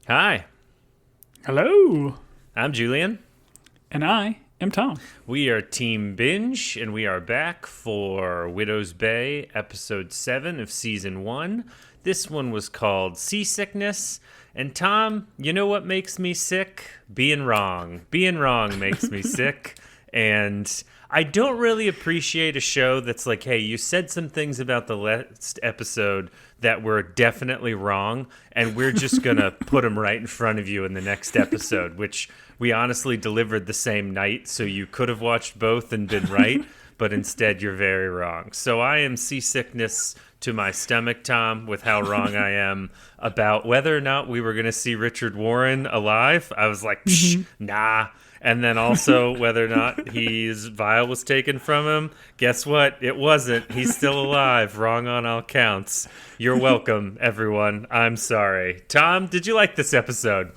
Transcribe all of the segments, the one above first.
Hi, Hello, I'm Julian. and I am Tom. We are Team Binge, and we are back for Widow's Bay, episode 7 of season 1. This one was called Seasickness. And Tom, you know what makes me sick? Being wrong. Being wrong makes me sick. And I don't really appreciate a show that's like, hey, you said some things about the last episode that were definitely wrong, and we're just going to put them right in front of you in the next episode, which we honestly delivered the same night, so you could have watched both and been right, but instead you're very wrong. So I am seasickness to my stomach, Tom, with how wrong I am about whether or not we were going to see Richard Warren alive. I was like, psh, nah. And then also whether or not his vial was taken from him. Guess what? It wasn't. He's still alive. Wrong on all counts. You're welcome, everyone. I'm sorry. Tom, did you like this episode?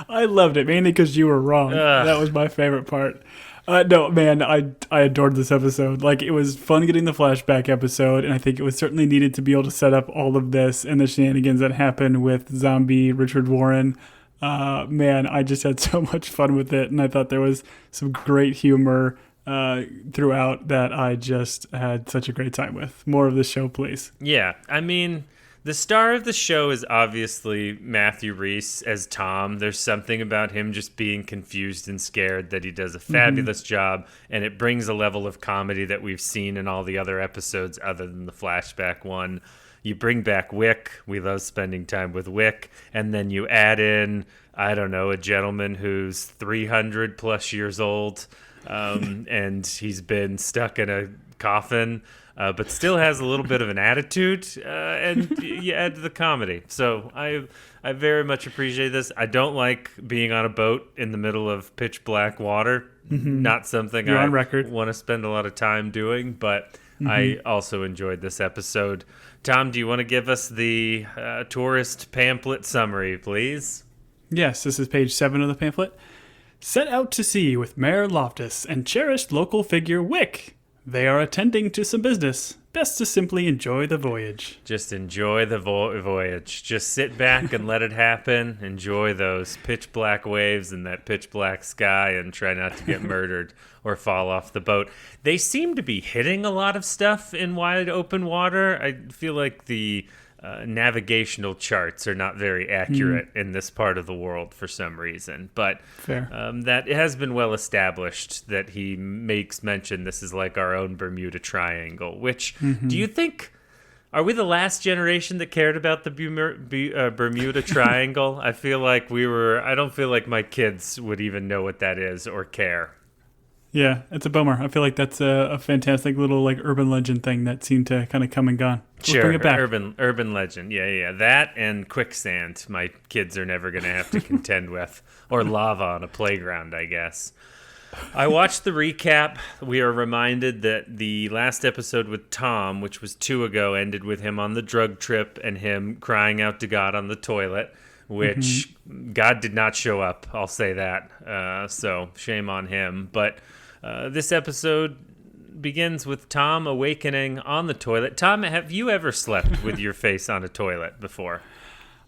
I loved it, mainly because you were wrong. Ugh. That was my favorite part. No, man, I adored this episode. Like, it was fun getting the flashback episode, and I think it was certainly needed to be able to set up all of this and the shenanigans that happened with zombie Richard Warren. Man, I just had so much fun with it, and I thought there was some great humor throughout that I just had such a great time with. More of the show, please. Yeah, I mean, the star of the show is obviously Matthew Rhys as Tom. There's something about him just being confused and scared that he does a fabulous job, and it brings a level of comedy that we've seen in all the other episodes other than the flashback one. You bring back Wick. We love spending time with Wick. And then you add in, I don't know, a gentleman who's 300 plus years old, and he's been stuck in a coffin, but still has a little bit of an attitude, and you add to the comedy. So I very much appreciate this. I don't like being on a boat in the middle of pitch black water. Not something You're I on record. want to spend a lot of time doing, but I also enjoyed this episode. Tom, do you want to give us the tourist pamphlet summary, please? Yes, this is page 7 of the pamphlet. Set out to sea with Mayor Loftus and cherished local figure Wick. They are attending to some business. Best to simply enjoy the voyage. Just enjoy the voyage. Just sit back and let it happen. Enjoy those pitch black waves and that pitch black sky, and try not to get murdered or fall off the boat. They seem to be hitting a lot of stuff in wide open water. I feel like the navigational charts are not very accurate in this part of the world for some reason. But Fair. that it has been well established that he makes mention this is like our own Bermuda Triangle, which do you think... Are we the last generation that cared about the Bermuda Triangle? I feel like we were... I don't feel like my kids would even know what that is or care. Yeah, it's a bummer. I feel like that's a fantastic little like urban legend thing that seemed to kind of come and gone. Let's Sure, bring it back. urban legend. Yeah. That and quicksand my kids are never going to have to contend with. Or lava on a playground, I guess. I watched the recap. We are reminded that the last episode with Tom, which was 2 ago, ended with him on the drug trip and him crying out to God on the toilet, which God did not show up. I'll say that. So shame on him. But this episode begins with Tom awakening on the toilet. Tom, have you ever slept with your face on a toilet before?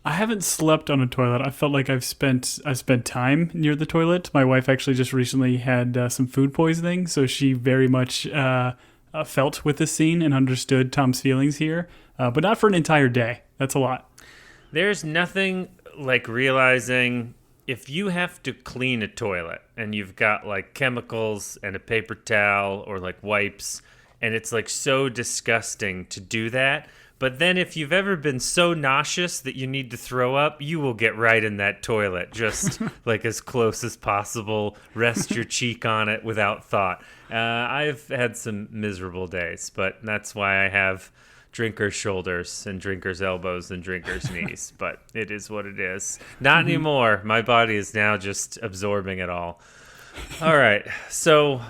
I haven't slept on a toilet. I felt like I've spent time near the toilet. My wife actually just recently had some food poisoning, so she very much felt with this scene and understood Tom's feelings here, but not for an entire day. That's a lot. There's nothing like realizing if you have to clean a toilet and you've got like chemicals and a paper towel or like wipes, and it's like so disgusting to do that. But then if you've ever been so nauseous that you need to throw up, you will get right in that toilet, just like as close as possible. Rest your cheek on it without thought. I've had some miserable days, but that's why I have drinker's shoulders and drinker's elbows and drinker's knees. But it is what it is. Not anymore. My body is now just absorbing it all. All right. So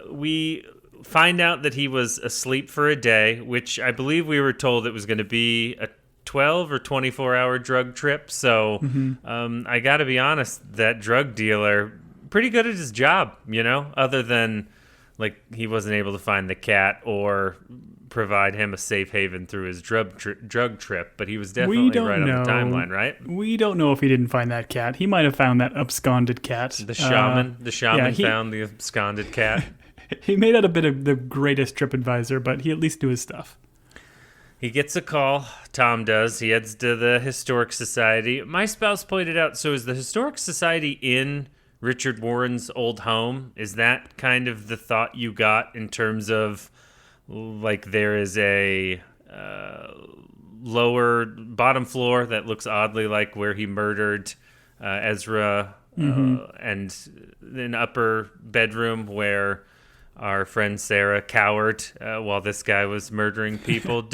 we find out that he was asleep for a day, which I believe we were told it was going to be a 12 or 24-hour drug trip. So I got to be honest, that drug dealer, pretty good at his job, you know, other than like he wasn't able to find the cat or provide him a safe haven through his drug trip, but he was definitely right on the timeline, right? We don't know if he didn't find that cat. He might have found that absconded cat. The shaman found the absconded cat. He may not have been the greatest trip advisor, but he at least knew his stuff. He gets a call. Tom does. He heads to the Historic Society. My spouse pointed out, so is the Historic Society in Richard Warren's old home? Is that kind of the thought you got in terms of, like, there is a lower bottom floor that looks oddly like where he murdered Ezra, and an upper bedroom where our friend Sarah cowered while this guy was murdering people.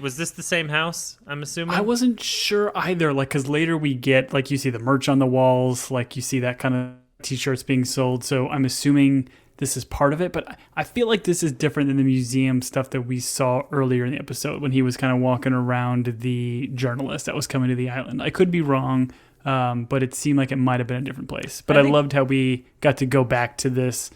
Was this the same house, I'm assuming? I wasn't sure either, like, because later we get, like, you see the merch on the walls, like, you see that kind of t-shirts being sold, so I'm assuming this is part of it, but I feel like this is different than the museum stuff that we saw earlier in the episode when he was kind of walking around the journalist that was coming to the island. I could be wrong, but it seemed like it might have been a different place. But I loved how we got to go back to this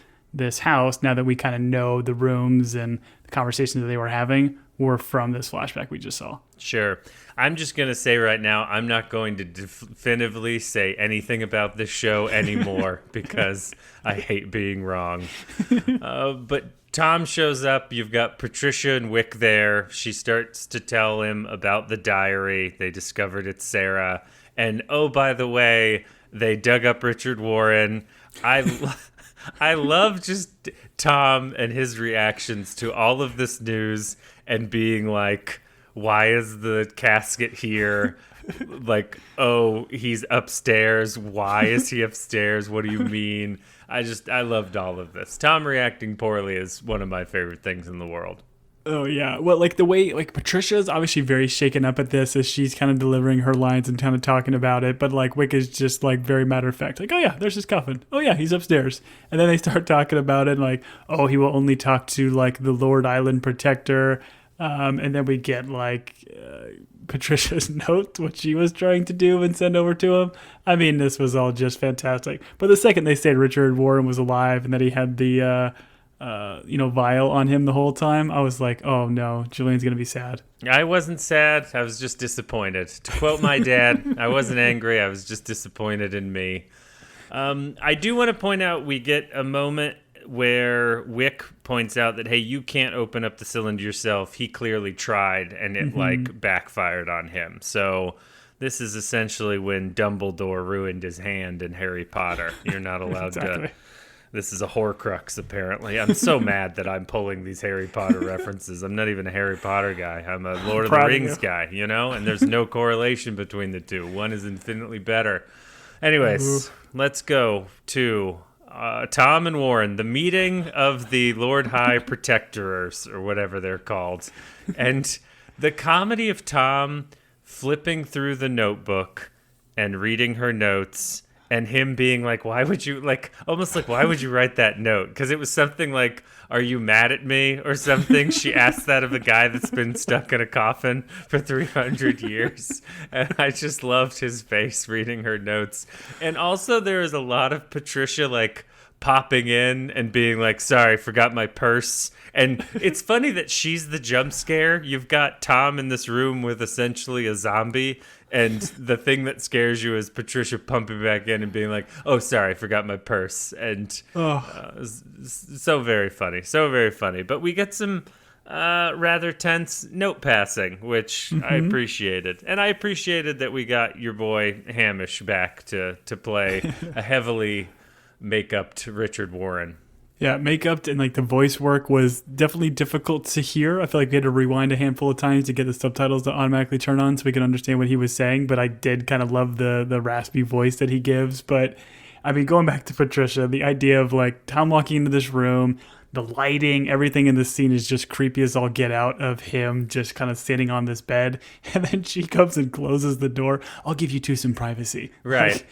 house now that we kind of know the rooms and the conversations that they were having were from this flashback we just saw. Sure. I'm just going to say right now, I'm not going to definitively say anything about this show anymore because I hate being wrong. But Tom shows up. You've got Patricia and Wick there. She starts to tell him about the diary. They discovered it's Sarah. And, oh, by the way, they dug up Richard Warren. I love just Tom and his reactions to all of this news and being like, why is the casket here? Like, oh, he's upstairs. Why is he upstairs? What do you mean? I loved all of this. Tom reacting poorly is one of my favorite things in the world. Oh, yeah. Well, like the way, like Patricia's obviously very shaken up at this as she's kind of delivering her lines and kind of talking about it. But like Wick is just like very matter of fact, like, oh, yeah, there's his coffin. Oh, yeah, he's upstairs. And then they start talking about it and like, oh, he will only talk to like the Lord Island Protector. And then we get like Patricia's note, what she was trying to do and send over to him. I mean, this was all just fantastic. But the second they said Richard Warren was alive and that he had the vial on him the whole time, I was like, oh no, Julian's gonna be sad. I wasn't sad. I was just disappointed. To quote my dad, I wasn't angry. I was just disappointed in me. I do want to point out we get a moment where Wick points out that, hey, you can't open up the cylinder yourself. He clearly tried and it like backfired on him. So this is essentially when Dumbledore ruined his hand in Harry Potter. You're not allowed to. This is a Horcrux, apparently. I'm so mad that I'm pulling these Harry Potter references. I'm not even a Harry Potter guy. I'm a Lord of the Rings guy, you know? And there's no correlation between the two. One is infinitely better. Anyways, let's go to Tom and Warren, the meeting of the Lord High Protectorers, or whatever they're called. And the comedy of Tom flipping through the notebook and reading her notes, and him being like, why would you write that note? Because it was something like, are you mad at me or something? She asked that of a guy that's been stuck in a coffin for 300 years. And I just loved his face reading her notes. And also there is a lot of Patricia like popping in and being like, sorry, forgot my purse. And it's funny that she's the jump scare. You've got Tom in this room with essentially a zombie, and the thing that scares you is Patricia pumping back in and being like, oh, sorry, forgot my purse. And so very funny. So very funny. But we get some rather tense note passing, which I appreciated. And I appreciated that we got your boy Hamish back to play a heavily make-upped Richard Warren. Yeah, makeup and like the voice work was definitely difficult to hear. I feel like we had to rewind a handful of times to get the subtitles to automatically turn on so we could understand what he was saying. But I did kind of love the raspy voice that he gives. But I mean, going back to Patricia, the idea of like Tom walking into this room, the lighting, everything in this scene is just creepy as all get out of him just kind of sitting on this bed. And then she comes and closes the door. I'll give you two some privacy. Right.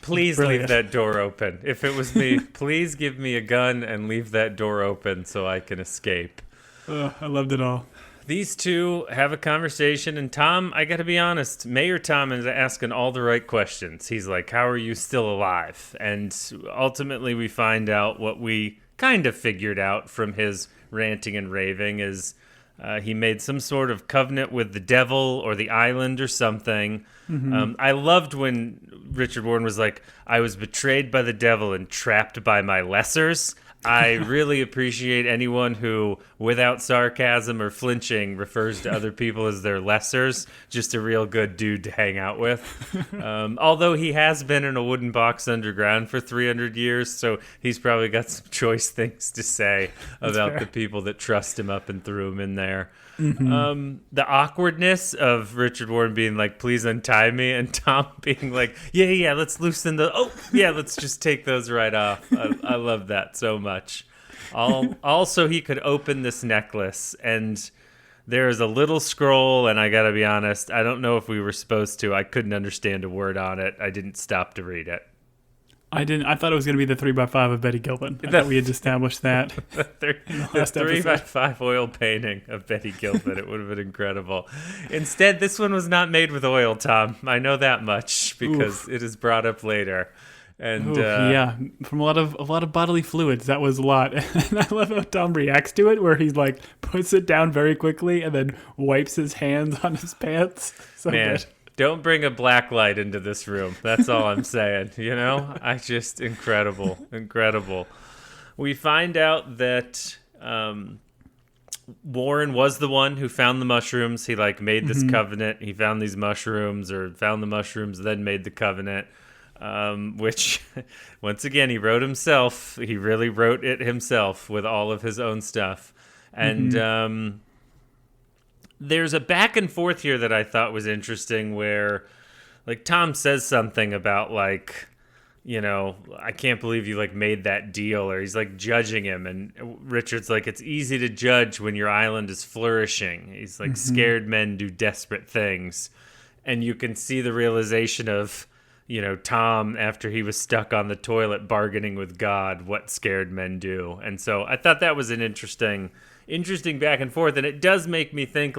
Please brilliant. Leave that door open. If it was me, please give me a gun and leave that door open so I can escape. I loved it all. These two have a conversation, and Tom, I got to be honest, Mayor Tom is asking all the right questions. He's like, how are you still alive? And ultimately we find out what we kind of figured out from his ranting and raving is he made some sort of covenant with the devil or the island or something. I loved when Richard Warren was like, I was betrayed by the devil and trapped by my lessers. I really appreciate anyone who, without sarcasm or flinching, refers to other people as their lessers. Just a real good dude to hang out with. Although he has been in a wooden box underground for 300 years, so he's probably got some choice things to say about the people that trust him up and threw him in there. The awkwardness of Richard Warren being like, please untie me, and Tom being like, yeah, let's loosen let's just take those right off. I love that so much. Also, he could open this necklace, and there's a little scroll, and I gotta be honest, I don't know if we were supposed to. I couldn't understand a word on it. I didn't stop to read it. I didn't. I thought it was going to be the 3x5 of Betty Gilpin. I thought we had established that. The 3x5 oil painting of Betty Gilpin. It would have been incredible. Instead, this one was not made with oil, Tom. I know that much because it is brought up later. And from a lot of bodily fluids. That was a lot. And I love how Tom reacts to it, where he's like puts it down very quickly and then wipes his hands on his pants. So man. Good. Don't bring a black light into this room. That's all I'm saying. Incredible. We find out that Warren was the one who found the mushrooms. He made this covenant. He found these mushrooms, or found the mushrooms, then made the covenant. Which, once again, he wrote himself. He really wrote it himself with all of his own stuff. And there's a back and forth here that I thought was interesting where, Tom says something about, I can't believe you, made that deal, or he's, judging him, and Richard's like, it's easy to judge when your island is flourishing. He's like, scared men do desperate things. And you can see the realization of, Tom, after he was stuck on the toilet bargaining with God, what scared men do. And so I thought that was an interesting back and forth. And it does make me think,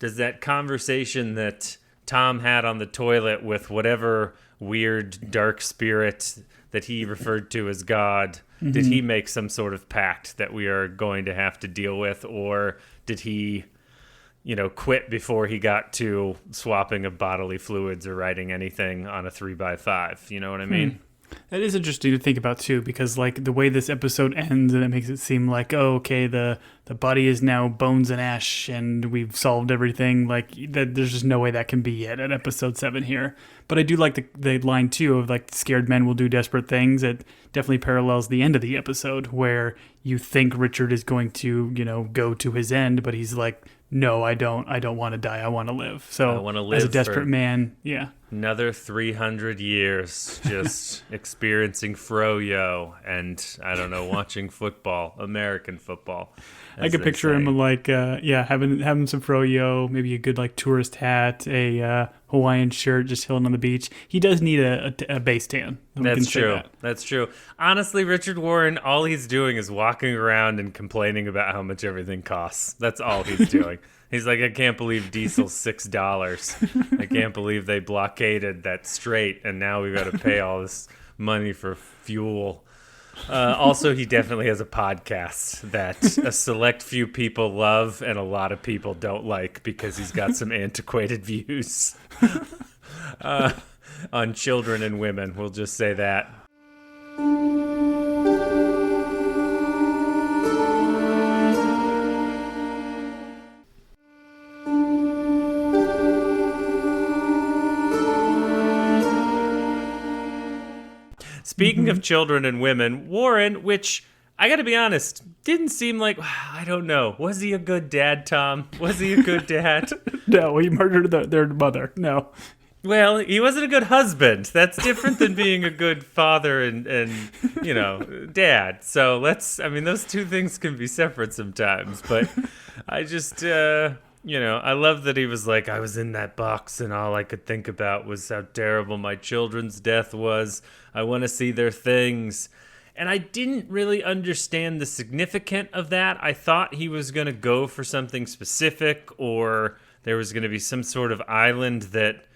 does that conversation that Tom had on the toilet with whatever weird dark spirit that he referred to as God, did he make some sort of pact that we are going to have to deal with? Or did he, quit before he got to swapping of bodily fluids or writing anything on a 3x5? You know what I mean? That is interesting to think about, too, because, the way this episode ends, and it makes it seem like, the body is now bones and ash, and we've solved everything. There's just no way that can be yet at episode 7 here. But I do like the line, too, of, scared men will do desperate things. It definitely parallels the end of the episode, where you think Richard is going to, go to his end, but he's like, no, I don't want to die. I want to live. So I want to live as a desperate man, yeah. Another 300 years just experiencing froyo and, I don't know, watching football, American football. I could picture him having some froyo, maybe a good tourist hat, a Hawaiian shirt, just chilling on the beach. He does need a base tan. That's true. That's true. Honestly, Richard Warren, all he's doing is walking around and complaining about how much everything costs. That's all he's doing. He's like, I can't believe diesel's $6. I can't believe they blockaded that strait, and now we've got to pay all this money for fuel. Also, he definitely has a podcast that a select few people love and a lot of people don't like because he's got some antiquated views on children and women. We'll just say that. Speaking of children and women, Warren, which, I gotta be honest, didn't seem like, I don't know. Was he a good dad, Tom? Was he a good dad? No, he murdered their mother. No. Well, he wasn't a good husband. That's different than being a good father and dad. So those two things can be separate sometimes. But I just, I love that he was like, I was in that box and all I could think about was how terrible my children's death was. I want to see their things. And I didn't really understand the significance of that. I thought he was going to go for something specific, or there was going to be some sort of island that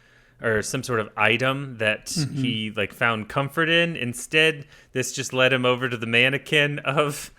or some sort of item that he like found comfort in. Instead, this just led him over to the mannequin of.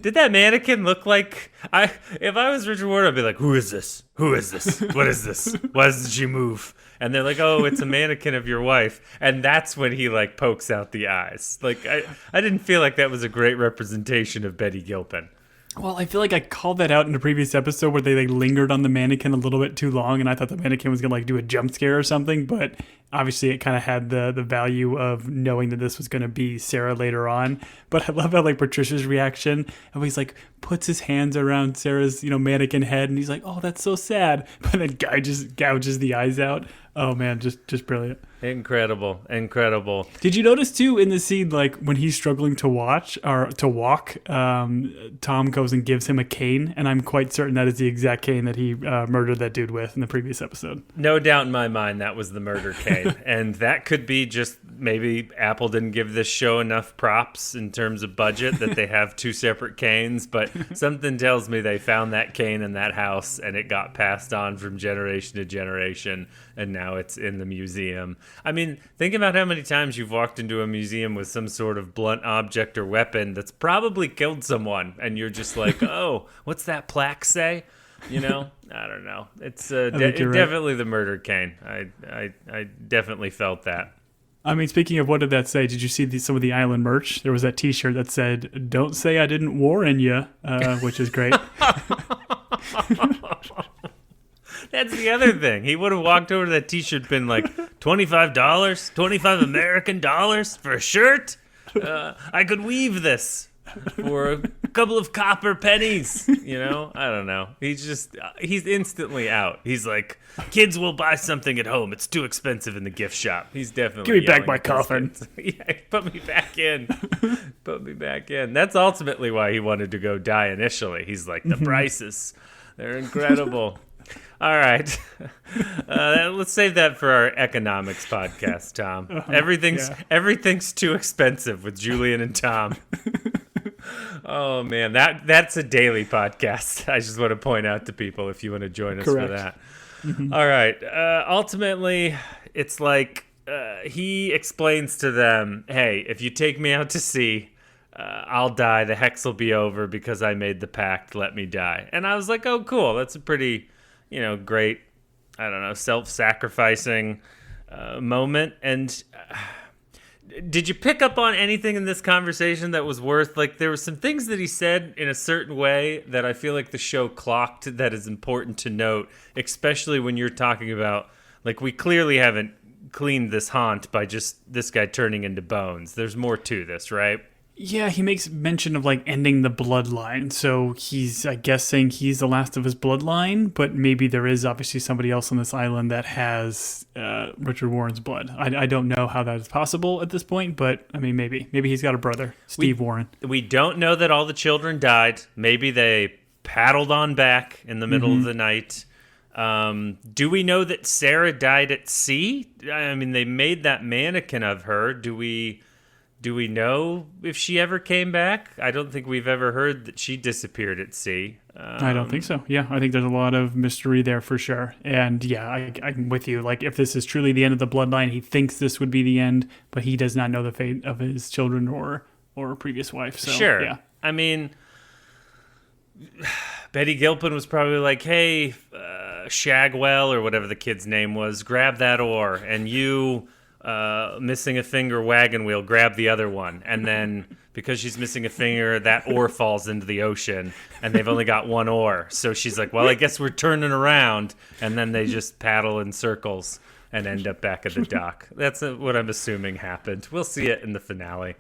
Did that mannequin look like if I was Richard Ward, I'd be like, who is this? Who is this? What is this? Why doesn't she move? And they're like, oh, it's a mannequin of your wife. And that's when he like pokes out the eyes. Like I didn't feel like that was a great representation of Betty Gilpin. Well, I feel like I called that out in a previous episode where they like lingered on the mannequin a little bit too long, and I thought the mannequin was gonna like do a jump scare or something. But obviously, it kind of had the value of knowing that this was gonna be Sarah later on. But I love how like Patricia's reaction, and he's like puts his hands around Sarah's mannequin head, and he's like, "Oh, that's so sad." But then Guy just gouges the eyes out. Oh man, just brilliant. Incredible. Did you notice too in the scene, like when he's struggling to walk, Tom goes and gives him a cane, and I'm quite certain that is the exact cane that he murdered that dude with in the previous episode. No doubt in my mind that was the murder cane. And that could be just maybe Apple didn't give this show enough props in terms of budget that they have two separate canes, but something tells me they found that cane in that house and it got passed on from generation to generation, and now it's in the museum. I mean, think about how many times you've walked into a museum with some sort of blunt object or weapon that's probably killed someone, and you're just like, oh, what's that plaque say? I don't know. It's definitely the murder cane. I definitely felt that. I mean, speaking of what did that say, did you see some of the island merch? There was that T-shirt that said, "Don't say I didn't warn you," which is great. That's the other thing. He would have walked over to that T-shirt, been like, $25, 25 American dollars for a shirt. I could weave this for a couple of copper pennies. I don't know. He's instantly out. He's like, kids will buy something at home. It's too expensive in the gift shop. He's definitely give me back my coffin. Yeah, put me back in. Put me back in. That's ultimately why he wanted to go die initially. He's like, the prices, they're incredible. All right. Let's save that for our economics podcast, Tom. Everything's too expensive with Julian and Tom. Oh, man. That's a daily podcast. I just want to point out to people if you want to join us for that. Mm-hmm. All right. Ultimately, it's like he explains to them, hey, if you take me out to sea, I'll die. The hex will be over because I made the pact. Let me die. And I was like, oh, cool. That's a pretty... great, I don't know, self-sacrificing moment. And did you pick up on anything in this conversation that was worth, like, there were some things that he said in a certain way that I feel like the show clocked that is important to note, especially when you're talking about, like, we clearly haven't cleaned this haunt by just this guy turning into bones. There's more to this, right? Yeah, he makes mention of like ending the bloodline. So he's, I guess, saying he's the last of his bloodline, but maybe there is obviously somebody else on this island that has Richard Warren's blood. I don't know how that is possible at this point, but I mean, maybe he's got a brother, Steve Warren. We don't know that all the children died. Maybe they paddled on back in the middle of the night. Do we know that Sarah died at sea? I mean, they made that mannequin of her. Do we know if she ever came back? I don't think we've ever heard that she disappeared at sea. I don't think so. Yeah, I think there's a lot of mystery there for sure. And yeah, I'm with you. Like, if this is truly the end of the bloodline, he thinks this would be the end, but he does not know the fate of his children or a previous wife. So, sure. Yeah. I mean, Betty Gilpin was probably like, hey, Shagwell, or whatever the kid's name was, grab that oar, and you... missing a finger wagon wheel, grab the other one, and then because she's missing a finger, that oar falls into the ocean, and they've only got one oar, so she's like, well, I guess we're turning around, and then they just paddle in circles and end up back at the dock. That's what I'm assuming happened. We'll see it in the finale.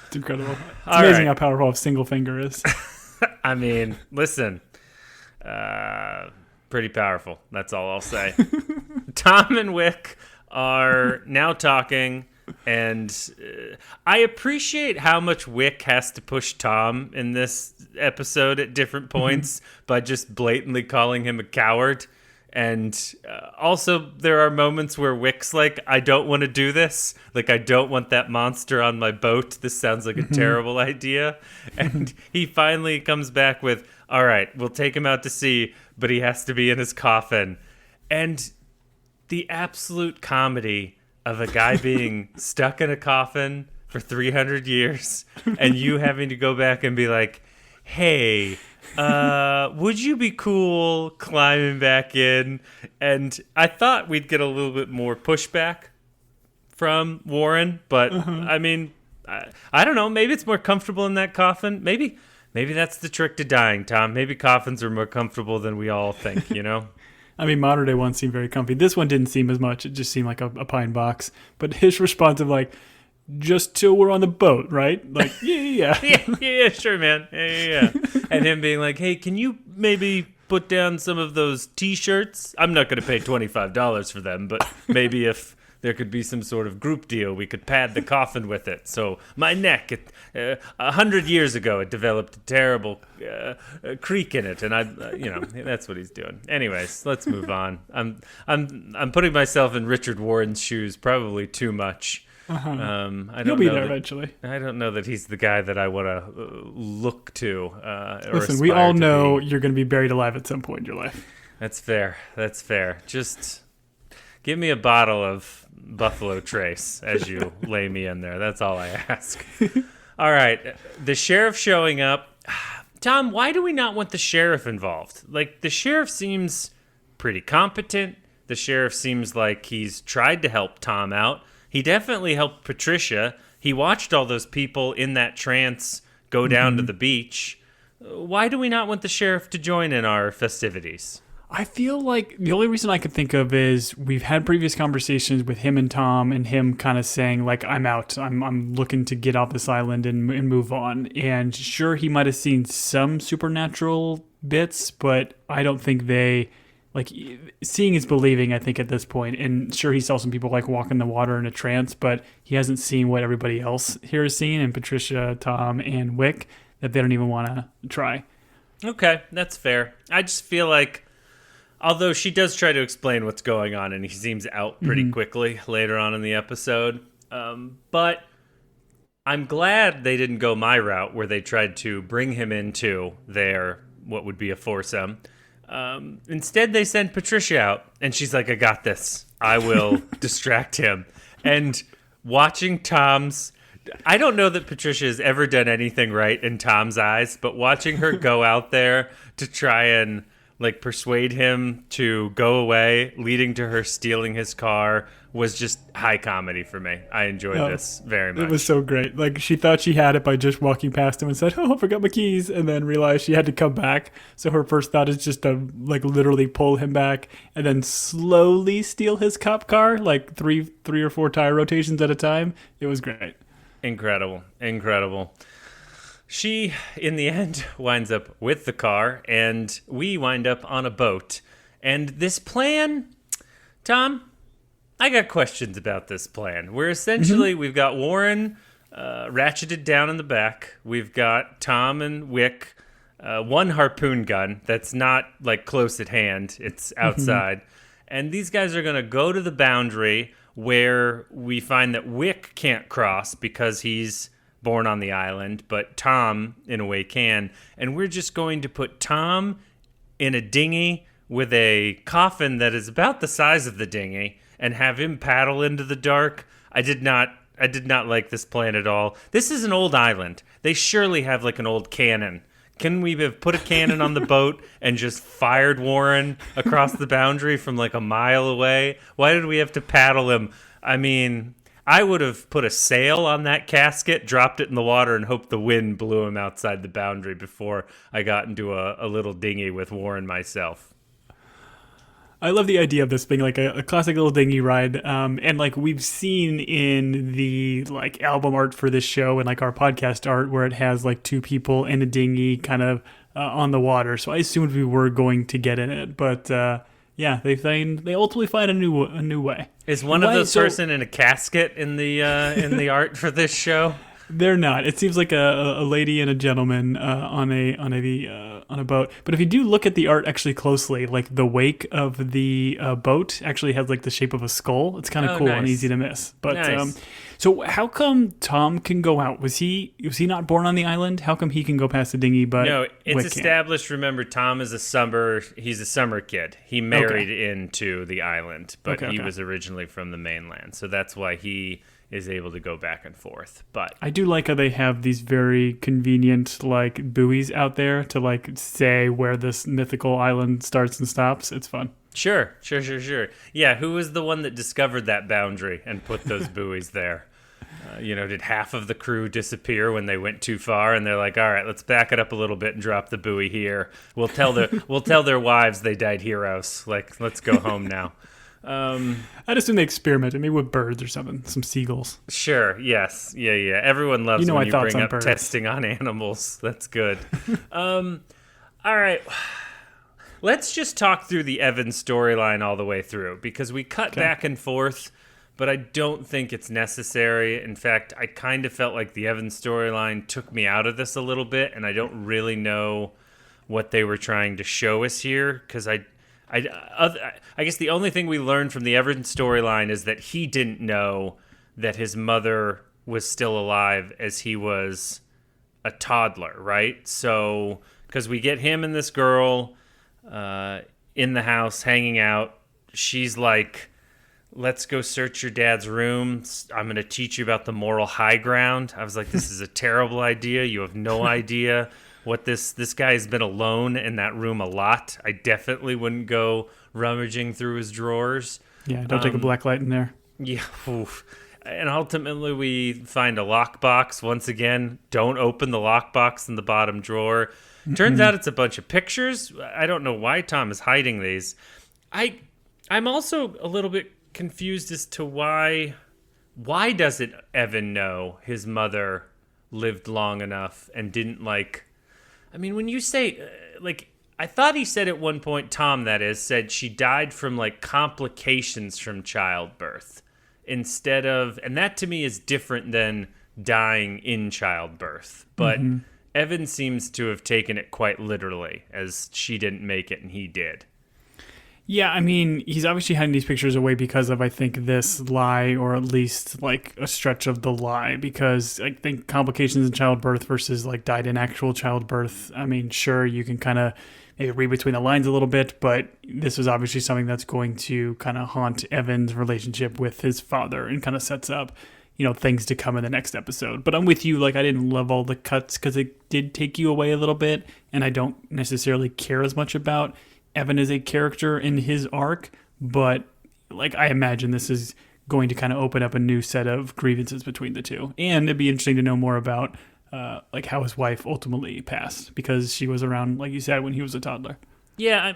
It's incredible. It's amazing how powerful a single finger is. I mean, listen, pretty powerful, that's all I'll say. Tom and Wick are now talking, and I appreciate how much Wick has to push Tom in this episode at different points by just blatantly calling him a coward. And also there are moments where Wick's like, I don't want to do this. Like, I don't want that monster on my boat. This sounds like a terrible idea. And he finally comes back with, all right, we'll take him out to sea, but he has to be in his coffin. And the absolute comedy of a guy being stuck in a coffin for 300 years and you having to go back and be like, hey, would you be cool climbing back in? And I thought we'd get a little bit more pushback from Warren, but I mean, I don't know. Maybe it's more comfortable in that coffin. Maybe that's the trick to dying, Tom. Maybe coffins are more comfortable than we all think, you know? I mean, modern day ones seem very comfy. This one didn't seem as much. It just seemed like a pine box. But his response of like, just till we're on the boat, right? Like, yeah. yeah, sure, man. Yeah. And him being like, hey, can you maybe put down some of those T-shirts? I'm not going to pay $25 for them, but maybe if there could be some sort of group deal, we could pad the coffin with it. So my neck, 100 years ago, it developed a terrible creak in it, and that's what he's doing. Anyways, let's move on. I'm putting myself in Richard Warren's shoes probably too much. You'll be there eventually. I don't know that he's the guy that I want to look to. Listen, we all know you're going to be buried alive at some point in your life. That's fair. Just give me a bottle of Buffalo Trace as you lay me in there. That's all I ask. All right. The sheriff showing up. Tom, why do we not want the sheriff involved? Like, the sheriff seems pretty competent. The sheriff seems like he's tried to help Tom out. He definitely helped Patricia. He watched all those people in that trance go down to the beach. Why do we not want the sheriff to join in our festivities? I feel like the only reason I could think of is we've had previous conversations with him and Tom, and him kind of saying, like, I'm out. I'm looking to get off this island and move on. And sure, he might have seen some supernatural bits, but I don't think they, like, seeing is believing, I think, at this point. And sure, he saw some people, like, walk in the water in a trance, but he hasn't seen what everybody else here has seen, and Patricia, Tom, and Wick, that they don't even want to try. Okay, that's fair. I just feel like, although she does try to explain what's going on, and he seems out pretty quickly later on in the episode. But I'm glad they didn't go my route, where they tried to bring him into their, what would be a foursome. Instead, they sent Patricia out, and she's like, I got this. I will distract him. And watching Tom's... I don't know that Patricia has ever done anything right in Tom's eyes, but watching her go out there to try and, like, persuade him to go away, leading to her stealing his car, was just high comedy for me. I enjoyed this very much. It was so great. Like, she thought she had it by just walking past him and said, oh, I forgot my keys, and then realized she had to come back. So her first thought is just to, like, literally pull him back and then slowly steal his cop car, like three or four tire rotations at a time. It was great. Incredible. She, in the end, winds up with the car, and we wind up on a boat. And this plan, Tom, I got questions about this plan. We're essentially, we've got Warren ratcheted down in the back. We've got Tom and Wick, one harpoon gun that's not, like, close at hand. It's outside. And these guys are going to go to the boundary where we find that Wick can't cross because he's born on the island, but Tom, in a way, can. And we're just going to put Tom in a dinghy with a coffin that is about the size of the dinghy and have him paddle into the dark. I did not like this plan at all. This is an old island. They surely have, like, an old cannon. Can we have put a cannon on the boat and just fired Warren across the boundary from, like, a mile away? Why did we have to paddle him? I mean, I would have put a sail on that casket, dropped it in the water, and hoped the wind blew him outside the boundary before I got into a little dinghy with Warren myself. I love the idea of this being like a classic little dinghy ride. And like we've seen in the like album art for this show and like our podcast art where it has like two people in a dinghy kind of on the water. So I assumed we were going to get in it. But yeah, they ultimately find a new way. Is one of those person in a casket in the art for this show? They're not. It seems like a lady and a gentleman on a boat. But if you do look at the art actually closely, like the wake of the boat actually has like the shape of a skull. It's kind of cool and nice. easy to miss. But Nice. so how come Tom can go out? Was he not born on the island? How come he can go past the dinghy? But No, it's Wick can't? established. Remember, Tom is he's a summer kid. He married into the island, but he was originally from the mainland. So that's why he is able to go back and forth. But I do like how they have these very convenient like buoys out there to like say where this mythical island starts and stops. It's fun. Sure. Yeah, who was the one that discovered that boundary and put those buoys there? Did half of the crew disappear when they went too far, and they're like, "All right, let's back it up a little bit and drop the buoy here. We'll tell their wives they died heroes. Like, let's go home now." I'd assume they experimented maybe with birds or something, some seagulls. Sure. Yes. Yeah. Everyone loves when you bring up birds. testing on animals. That's good. All right. Let's just talk through the Evan storyline all the way through, because we cut back and forth, but I don't think it's necessary. In fact, I kind of felt like the Evan storyline took me out of this a little bit, and I don't really know what they were trying to show us here, because I guess the only thing we learned from the Evan storyline is that he didn't know that his mother was still alive as he was a toddler, right? So, because we get him and this girl in the house hanging out. She's like, "Let's go search your dad's room. I'm going to teach you about the moral high ground." I was like, this is a terrible idea. You have no idea what this guy has been alone in that room a lot. I definitely wouldn't go rummaging through his drawers. Yeah, don't take a black light in there. Yeah. Oof. And ultimately we find a lockbox. Once again, don't open the lockbox in the bottom drawer. Turns out it's a bunch of pictures. I don't know why Tom is hiding these. I'm also a little bit confused as to why doesn't Evan know his mother lived long enough and didn't when you say I thought he said at one point, Tom that is, said she died from complications from childbirth instead of, and that to me is different than dying in childbirth. But Evan seems to have taken it quite literally, as she didn't make it and he did. Yeah, I mean, he's obviously hiding these pictures away because of, I think, this lie, or at least, a stretch of the lie, because I think complications in childbirth versus, died in actual childbirth, I mean, sure, you can kind of maybe read between the lines a little bit, but this is obviously something that's going to kind of haunt Evan's relationship with his father and kind of sets up, things to come in the next episode. But I'm with you, I didn't love all the cuts because it did take you away a little bit, and I don't necessarily care as much about Evan is a character in his arc, but I imagine this is going to kind of open up a new set of grievances between the two. And it'd be interesting to know more about how his wife ultimately passed, because she was around, like you said, when he was a toddler. Yeah,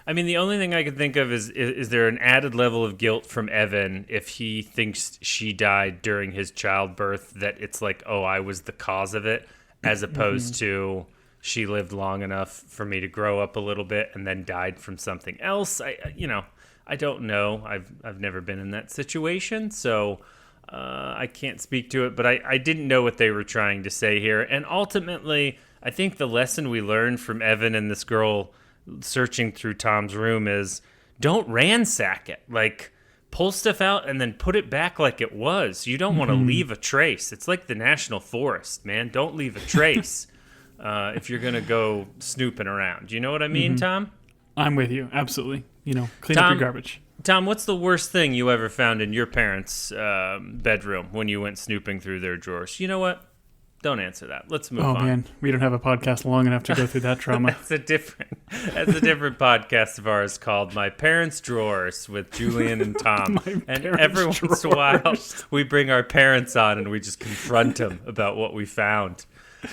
I mean, the only thing I could think of is there an added level of guilt from Evan if he thinks she died during his childbirth, that it's I was the cause of it, as opposed to she lived long enough for me to grow up a little bit and then died from something else. I don't know. I've never been in that situation, so I can't speak to it. But I didn't know what they were trying to say here. And ultimately, I think the lesson we learned from Evan and this girl searching through Tom's room is don't ransack it. Pull stuff out and then put it back like it was. You don't want to leave a trace. It's like the National Forest, man. Don't leave a trace. If you're going to go snooping around. Do you know what I mean, Tom? I'm with you. Absolutely. Clean up your garbage. Tom, what's the worst thing you ever found in your parents' bedroom when you went snooping through their drawers? You know what? Don't answer that. Let's move on. Oh, man. We don't have a podcast long enough to go through that trauma. That's a different podcast of ours called My Parents' Drawers with Julian and Tom. And every once in a while, we bring our parents on and we just confront them about what we found.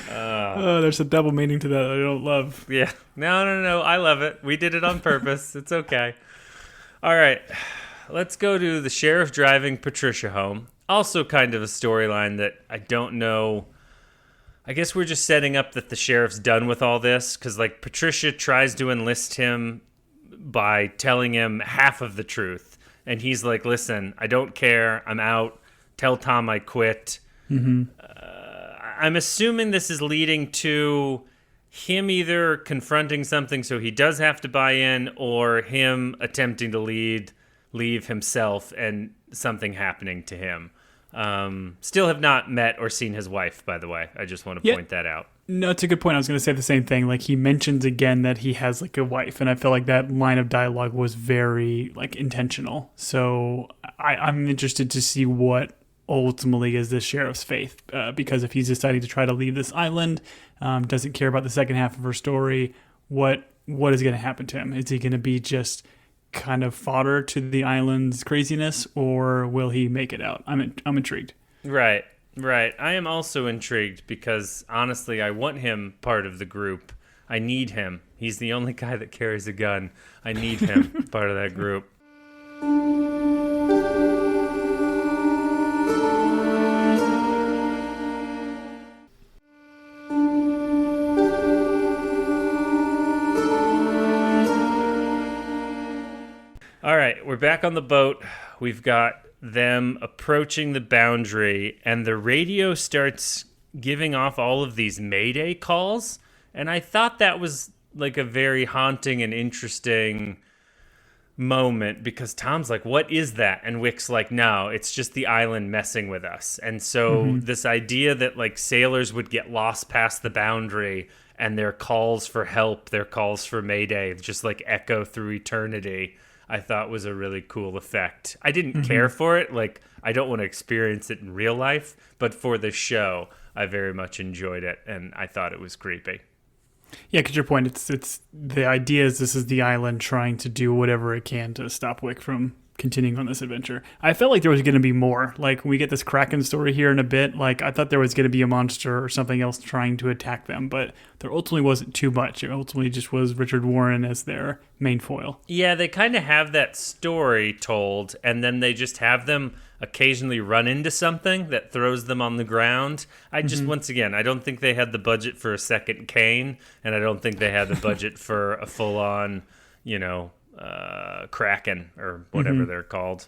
There's a double meaning to that I don't love. Yeah. No. I love it. We did it on purpose. It's okay. All right. Let's go to the sheriff driving Patricia home. Also kind of a storyline that I don't know. I guess we're just setting up that the sheriff's done with all this, because Patricia tries to enlist him by telling him half of the truth. And he's like, listen, I don't care. I'm out. Tell Tom I quit. I'm assuming this is leading to him either confronting something so he does have to buy in, or him attempting to leave himself and something happening to him. Still have not met or seen his wife, by the way. I just want to point that out. No, it's a good point. I was going to say the same thing. Like, he mentions again that he has like a wife, and I feel like that line of dialogue was very like intentional. So I'm interested to see what ultimately is the sheriff's faith, because if he's deciding to try to leave this island, doesn't care about the second half of her story, what is going to happen to him? Is he going to be just kind of fodder to the island's craziness, or will he make it out? I'm intrigued. Right. I am also intrigued because honestly, I want him part of the group. I need him. He's the only guy that carries a gun. I need him part of that group. All right, we're back on the boat. We've got them approaching the boundary, and the radio starts giving off all of these Mayday calls. And I thought that was like a very haunting and interesting moment, because Tom's like, what is that? And Wick's like, no, it's just the island messing with us. And so this idea that like sailors would get lost past the boundary and their calls for help, their calls for Mayday, just like echo through eternity, I thought was a really cool effect. I didn't care for it. Like, I don't want to experience it in real life, but for the show, I very much enjoyed it, and I thought it was creepy. Yeah, because your point, it's the idea is this is the island trying to do whatever it can to stop Wick from continuing on this adventure. I felt like there was going to be more. Like, we get this Kraken story here in a bit. Like, I thought there was going to be a monster or something else trying to attack them, but there ultimately wasn't too much. It ultimately just was Richard Warren as their main foil. Yeah, they kind of have that story told, and then they just have them occasionally run into something that throws them on the ground. I just, once again, I don't think they had the budget for a second Kane, and I don't think they had the budget for a full-on, Kraken or whatever they're called.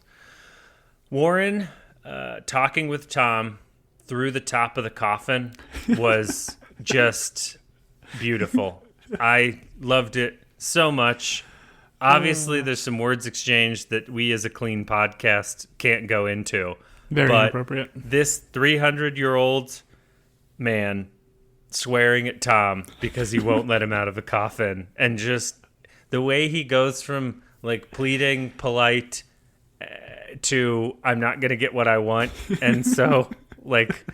Warren talking with Tom through the top of the coffin was just beautiful. I loved it so much. Obviously, there's some words exchanged that we as a clean podcast can't go into. Very inappropriate. This 300-year-old man swearing at Tom because he won't let him out of the coffin, and just the way he goes from like pleading, polite, to I'm not going to get what I want. And so like,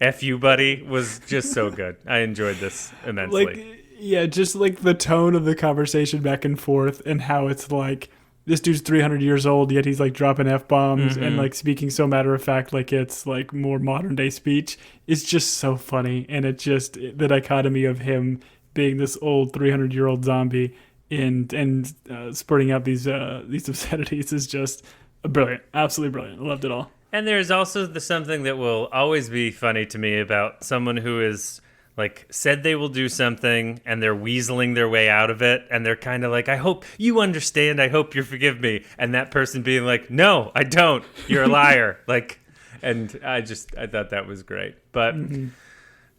F you, buddy, was just so good. I enjoyed this immensely. Like, yeah, just like the tone of the conversation back and forth, and how it's like, this dude's 300 years old, yet he's like dropping F-bombs and like speaking so matter of fact, like it's like more modern day speech. It's just so funny. And it just, the dichotomy of him being this old 300-year-old zombie and spurting out these obscenities is just brilliant. Absolutely brilliant. I loved it all. And there's also something that will always be funny to me about someone who is like said they will do something and they're weaseling their way out of it, and they're kind of like, I hope you understand, I hope you forgive me, and that person being like, no, I don't, you're a liar. Like, and I thought that was great. But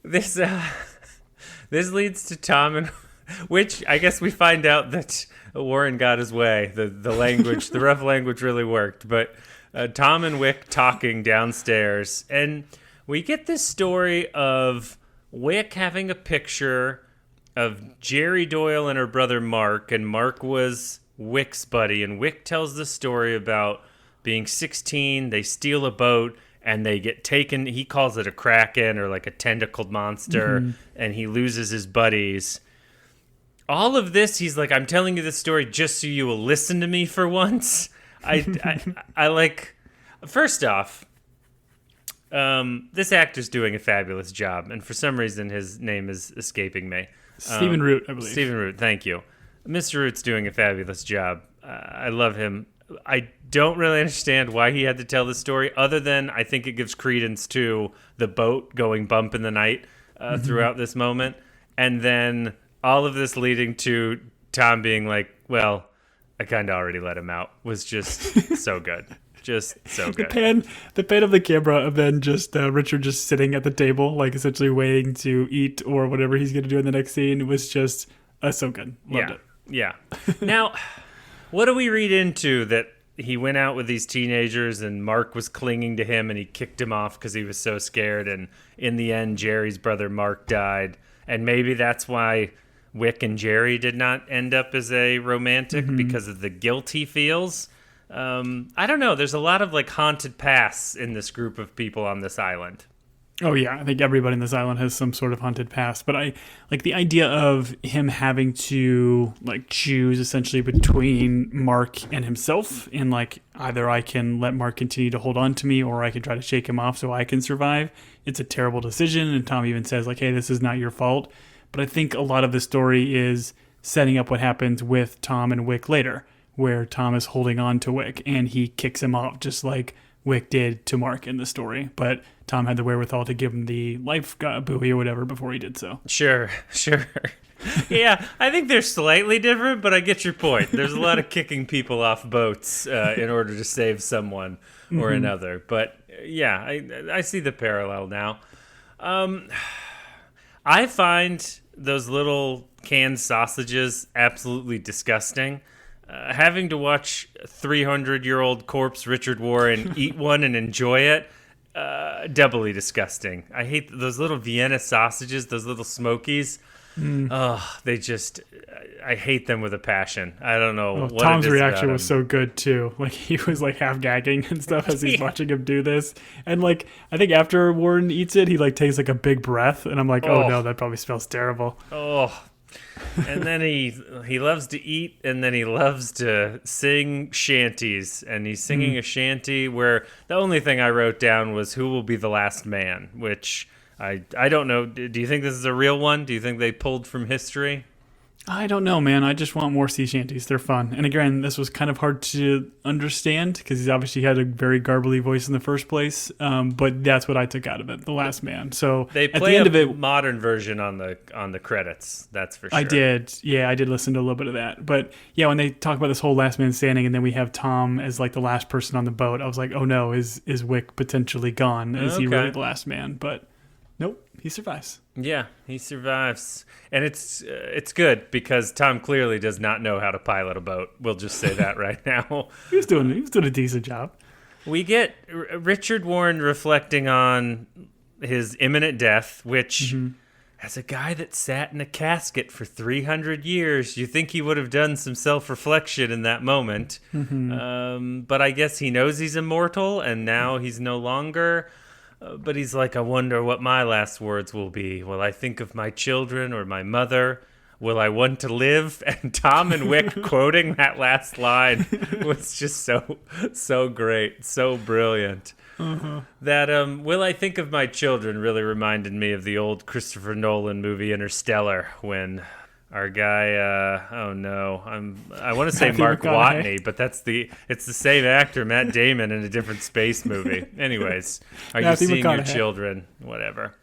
this leads to Tom and which I guess we find out that Warren got his way. The language, the rough language really worked. But Tom and Wick talking downstairs, and we get this story of Wick having a picture of Jerry Doyle and her brother Mark, and Mark was Wick's buddy, and Wick tells the story about being 16, they steal a boat, and they get taken, he calls it a kraken or like a tentacled monster, and he loses his buddies. All of this, he's like, I'm telling you this story just so you will listen to me for once. I like, first off, this actor's doing a fabulous job, and for some reason his name is escaping me. Stephen Root, I believe. Stephen Root, thank you. Mr. Root's doing a fabulous job. I love him. I don't really understand why he had to tell this story, other than I think it gives credence to the boat going bump in the night throughout this moment. And then all of this leading to Tom being like, well, I kind of already let him out, was just so good. Just so good. The pan of the camera of then just Richard just sitting at the table, like essentially waiting to eat or whatever he's going to do in the next scene was just so good. Loved it. Yeah. Now, what do we read into that he went out with these teenagers and Mark was clinging to him and he kicked him off because he was so scared, and in the end, Jerry's brother Mark died, and maybe that's why Wick and Jerry did not end up as a romantic because of the guilt he feels. I don't know. There's a lot of like haunted pasts in this group of people on this island. Oh yeah, I think everybody in this island has some sort of haunted past. But I like the idea of him having to like choose essentially between Mark and himself, and like either I can let Mark continue to hold on to me, or I can try to shake him off so I can survive. It's a terrible decision, and Tom even says like, "Hey, this is not your fault." But I think a lot of the story is setting up what happens with Tom and Wick later, where Tom is holding on to Wick and he kicks him off just like Wick did to Mark in the story. But Tom had the wherewithal to give him the life buoy or whatever before he did so. Sure. Yeah, I think they're slightly different, but I get your point. There's a lot of kicking people off boats in order to save someone or another. But yeah, I see the parallel now. I find those little canned sausages absolutely disgusting. Having to watch 300-year-old corpse Richard Warren eat one and enjoy it, doubly disgusting. I hate those little Vienna sausages, those little smokies. Oh, I hate them with a passion. I don't know what Tom's it is reaction about was him. so good too. Like he was like half gagging and stuff as he's watching him do this. And like I think after Warren eats it, he like takes like a big breath, and I'm like, oh no, that probably smells terrible. Oh. And then he loves to eat, and then he loves to sing shanties, and he's singing a shanty where the only thing I wrote down was "Who will be the last man," which I don't know. Do you think this is a real one? Do you think they pulled from history? I don't know, man. I just want more sea shanties. They're fun. And again, this was kind of hard to understand because he's obviously had a very garbly voice in the first place. But that's what I took out of it, The Last Man. So They at the play end a of it, modern version on the credits. That's for sure. I did. Yeah, I did listen to a little bit of that. But yeah, when they talk about this whole last man standing and then we have Tom as like the last person on the boat, I was like, oh no, is Wick potentially gone? Is he really the last man? But nope, he survives. Yeah, he survives. And it's good because Tom clearly does not know how to pilot a boat. We'll just say that right now. He was doing a decent job. We get Richard Warren reflecting on his imminent death, which as a guy that sat in a casket for 300 years, you think he would have done some self-reflection in that moment. But I guess he knows he's immortal, and now he's no longer. But he's like, I wonder what my last words will be. Will I think of my children or my mother? Will I want to live? And Tom and Wick quoting that last line was just so great, so brilliant. That will I think of my children really reminded me of the old Christopher Nolan movie Interstellar, when our guy, I want to say Matthew Mark McConaughey. Watney, but it's the same actor, Matt Damon, in a different space movie. Anyways, are Matthew you seeing your McConaughey. children? Whatever.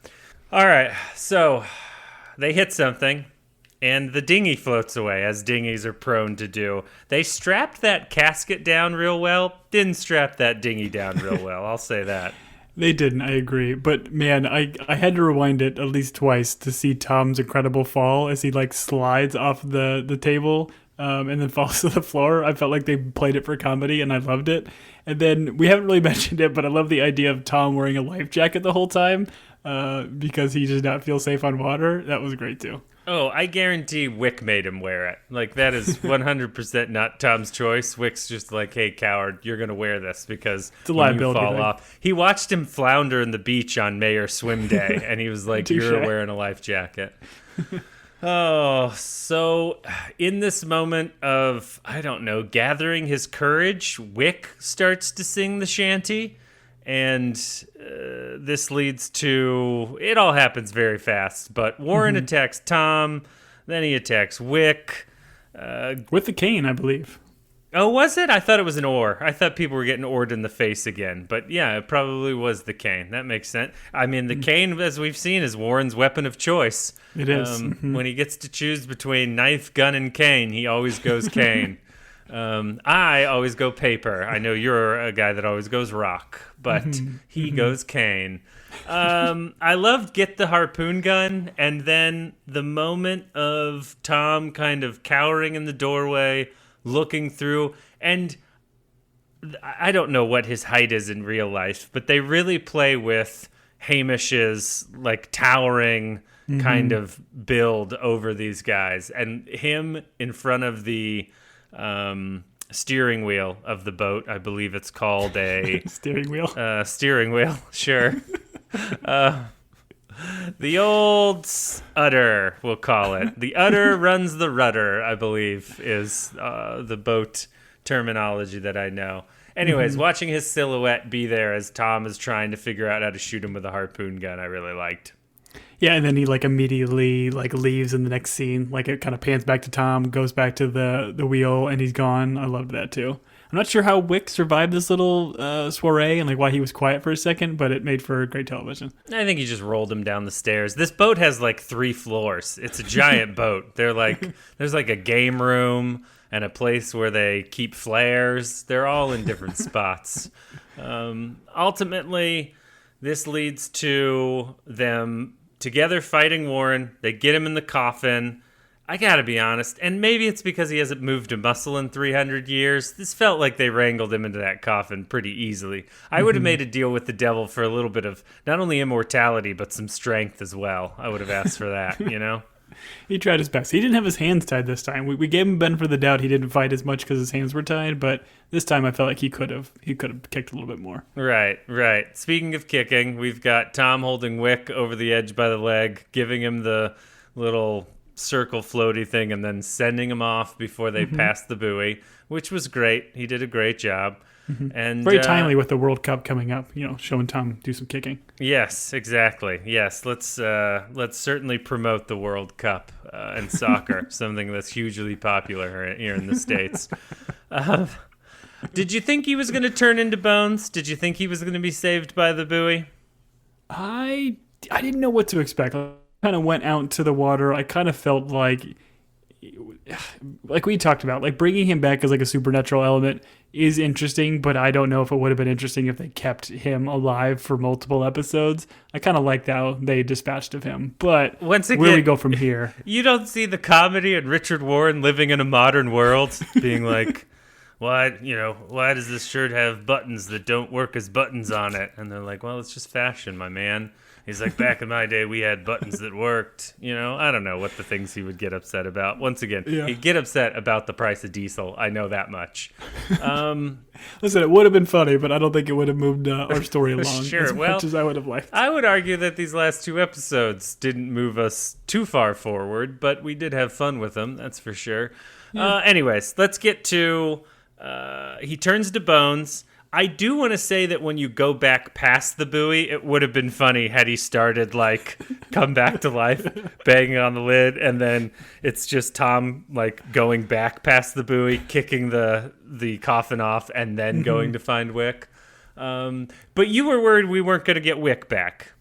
All right, so they hit something, and the dinghy floats away, as dinghies are prone to do. They strapped that casket down real well. Didn't strap that dinghy down real well, I'll say that. They didn't, I agree. But man, I had to rewind it at least twice to see Tom's incredible fall as he like slides off the table and then falls to the floor. I felt like they played it for comedy and I loved it. And then we haven't really mentioned it, but I love the idea of Tom wearing a life jacket the whole time because he does not feel safe on water. That was great too. Oh, I guarantee Wick made him wear it. Like, that is 100% not Tom's choice. Wick's just like, hey, coward, you're going to wear this because It's a when you liability fall thing. off. He watched him flounder in the beach on Mayor Swim Day, and he was like, Touche. you're wearing a life jacket. Oh, so in this moment of, I don't know, gathering his courage, Wick starts to sing the shanty. And this leads to, it all happens very fast, but Warren attacks Tom, then he attacks Wick. With the cane, I believe. Oh, was it? I thought it was an oar. I thought people were getting oared in the face again. But yeah, it probably was the cane. That makes sense. I mean, the cane, as we've seen, is Warren's weapon of choice. It is. When he gets to choose between knife, gun, and cane, he always goes cane. I always go paper. I know you're a guy that always goes rock, but he goes cane. I loved get the harpoon gun, and then the moment of Tom kind of cowering in the doorway, looking through, and I don't know what his height is in real life, but they really play with Hamish's like towering kind of build over these guys, and him in front of the steering wheel of the boat. I believe it's called a steering wheel. Steering wheel, sure. The old udder, we'll call it. The udder runs the rudder, I believe, is the boat terminology that I know. Anyways, watching his silhouette be there as Tom is trying to figure out how to shoot him with a harpoon gun, I really liked. Yeah, and then he like immediately like leaves in the next scene. Like it kind of pans back to Tom, goes back to the wheel, and he's gone. I loved that too. I'm not sure how Wick survived this little soiree and like why he was quiet for a second, but it made for great television. I think he just rolled him down the stairs. This boat has like 3 floors. It's a giant boat. They're like there's like a game room and a place where they keep flares. They're all in different spots. Ultimately, this leads to them together fighting Warren. They get him in the coffin. I gotta be honest, and maybe it's because he hasn't moved a muscle in 300 years. This felt like they wrangled him into that coffin pretty easily. I would have made a deal with the devil for a little bit of not only immortality, but some strength as well. I would have asked for that, you know? He tried his best. He didn't have his hands tied this time. We gave him benefit of the doubt. He didn't fight as much because his hands were tied, but this time I felt like he could have kicked a little bit more. Right. Speaking of kicking, we've got Tom holding Wick over the edge by the leg, giving him the little circle floaty thing, and then sending him off before they pass the buoy, which was great. He did a great job. And very timely with the World Cup coming up, showing Tom do some kicking. Yes, exactly. Yes, let's certainly promote the World Cup and soccer, something that's hugely popular here in the States. Did you think he was going to turn into bones? Did you think he was going to be saved by the buoy? I didn't know what to expect. I kind of went out into the water. I kind of felt like we talked about, like bringing him back as like a supernatural element is interesting, but I don't know if it would have been interesting if they kept him alive for multiple episodes. I kind of liked how they dispatched of him, but once again, where we go from here? You don't see the comedy in Richard Warren living in a modern world, being like, why does this shirt have buttons that don't work as buttons on it? And they're like, well, it's just fashion, my man. He's like, back in my day, we had buttons that worked. I don't know what the things he would get upset about. Once again, he'd get upset about the price of diesel. I know that much. Listen, it would have been funny, but I don't think it would have moved our story along as much as I would have liked. I would argue that these last 2 episodes didn't move us too far forward, but we did have fun with them, that's for sure. Yeah. Anyways, let's get to... he turns to bones. I do want to say that when you go back past the buoy, it would have been funny had he started like come back to life, banging on the lid, and then it's just Tom like going back past the buoy, kicking the coffin off, and then going to find Wick. But you were worried we weren't going to get Wick back.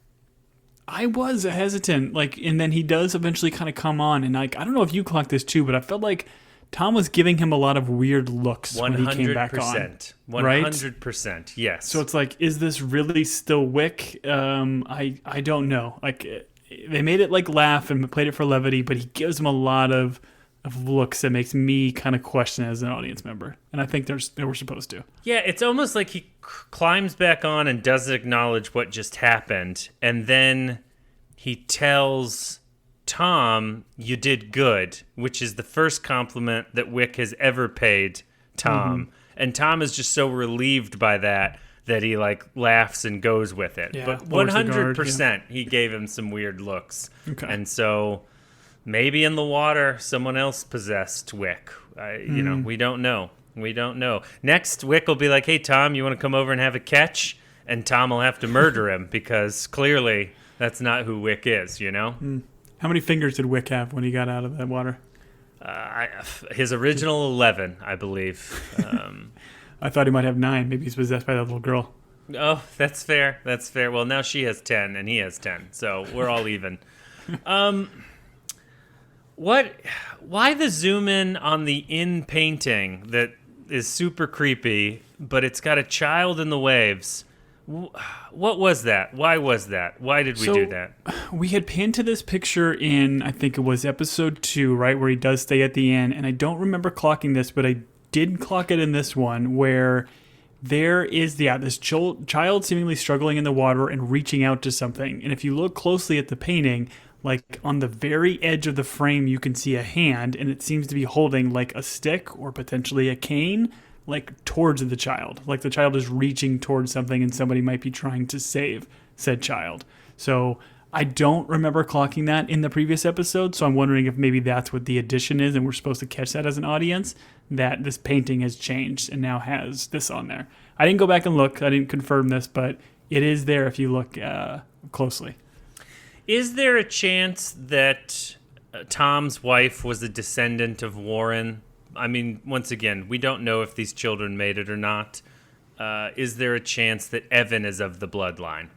I was hesitant, and then he does eventually kind of come on, and I don't know if you clocked this too, but I felt like Tom was giving him a lot of weird looks when he came back on. 100%, yes. So it's like, is this really still Wick? I don't know. Like, they made it like laugh and played it for levity, but he gives him a lot of looks that makes me kind of question as an audience member. And I think they were supposed to. Yeah, it's almost like he climbs back on and doesn't acknowledge what just happened. And then he tells Tom, you did good, which is the first compliment that Wick has ever paid Tom. And Tom is just so relieved by that he like laughs and goes with it. Yeah, but 100% he gave him some weird looks. Okay. And so maybe in the water someone else possessed Wick. We don't know. Next, Wick will be like, hey, Tom, you want to come over and have a catch? And Tom will have to murder him because clearly that's not who Wick is, How many fingers did Wick have when he got out of that water? His original 11, I believe. I thought he might have 9. Maybe he's possessed by that little girl. Oh, that's fair. Well, now she has 10 and he has 10, so we're all even. Why the zoom in on the inn painting that is super creepy, but it's got a child in the waves? What was that? Why was that? Why did we do that? We had panned to this picture in, I think it was episode 2, right, where he does stay at the inn, and I don't remember clocking this, but I did clock it in this one, where there is, this child seemingly struggling in the water and reaching out to something. And if you look closely at the painting, like on the very edge of the frame, you can see a hand, and it seems to be holding like a stick or potentially a cane, like towards the child. Like the child is reaching towards something and somebody might be trying to save said child. So I don't remember clocking that in the previous episode, so I'm wondering if maybe that's what the addition is and we're supposed to catch that as an audience, that this painting has changed and now has this on there. I didn't go back and look. I didn't confirm this, but it is there if you look closely. Is there a chance that Tom's wife was a descendant of Warren? I mean, once again, we don't know if these children made it or not. Is there a chance that Evan is of the bloodline?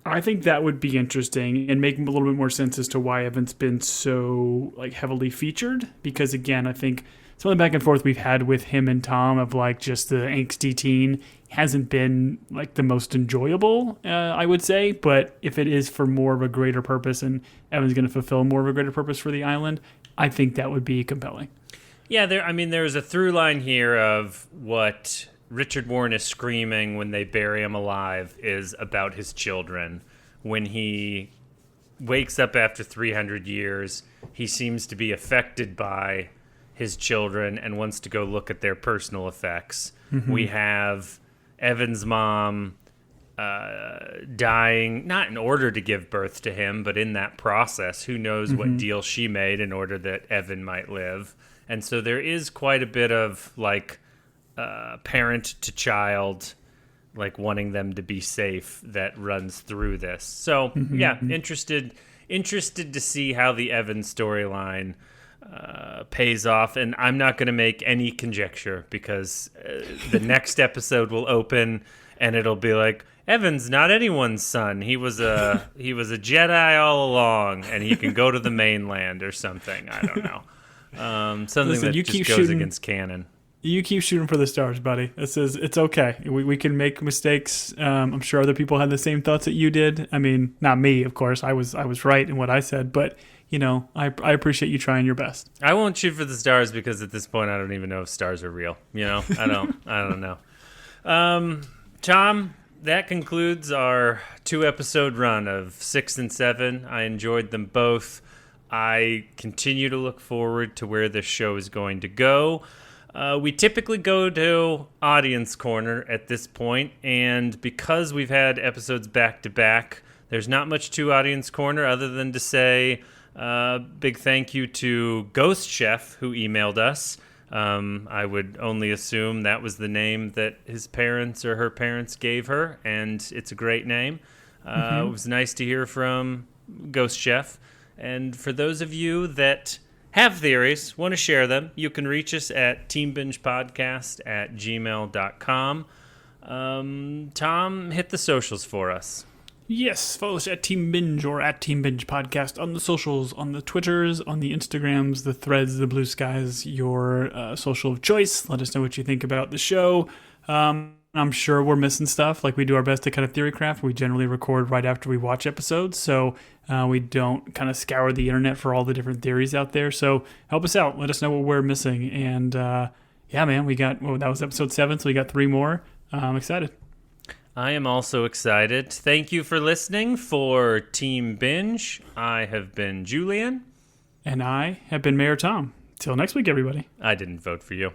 I think that would be interesting and make a little bit more sense as to why Evan's been so heavily featured. Because again, I think some of the back and forth we've had with him and Tom of just the angsty teen hasn't been the most enjoyable, I would say. But if it is for more of a greater purpose and Evan's going to fulfill more of a greater purpose for the island, I think that would be compelling. Yeah, there's a through line here of what Richard Warren is screaming when they bury him alive is about his children. When he wakes up after 300 years, he seems to be affected by his children and wants to go look at their personal effects. Mm-hmm. We have Evan's mom dying, not in order to give birth to him, but in that process, who knows what deal she made in order that Evan might live. And so there is quite a bit of parent to child, wanting them to be safe that runs through this. So interested to see how the Evan storyline pays off. And I'm not going to make any conjecture because the next episode will open and it'll be like, Evan's not anyone's son. He was a Jedi all along, and he can go to the mainland or something. I don't know. Something that just goes against canon. You keep shooting for the stars, buddy. It's okay. We can make mistakes. I'm sure other people had the same thoughts that you did. I mean, not me, of course. I was right in what I said, but I appreciate you trying your best. I won't shoot for the stars because at this point I don't even know if stars are real. I don't know. Tom, that concludes our 2-episode run of 6 and 7. I enjoyed them both. I continue to look forward to where this show is going to go. We typically go to Audience Corner at this point, and because we've had episodes back-to-back, there's not much to Audience Corner other than to say big thank you to Ghost Chef, who emailed us. I would only assume that was the name that his parents or her parents gave her, and it's a great name. It was nice to hear from Ghost Chef. And for those of you that have theories, want to share them, you can reach us at teambingepodcast@gmail.com. Tom, hit the socials for us. Yes, follow us at Team Binge or at Team Binge Podcast on the socials, on the Twitters, on the Instagrams, the Threads, the Blue Skies, your social of choice. Let us know what you think about the show. I'm sure we're missing stuff. We do our best to kind of theory craft. We generally record right after we watch episodes, so we don't kind of scour the internet for all the different theories out there. So help us out. Let us know what we're missing. And yeah, man, that was episode 7, so we got 3 more. I'm excited. I am also excited. Thank you for listening for Team Binge. I have been Julian. And I have been Mayor Tom. Till next week, everybody. I didn't vote for you.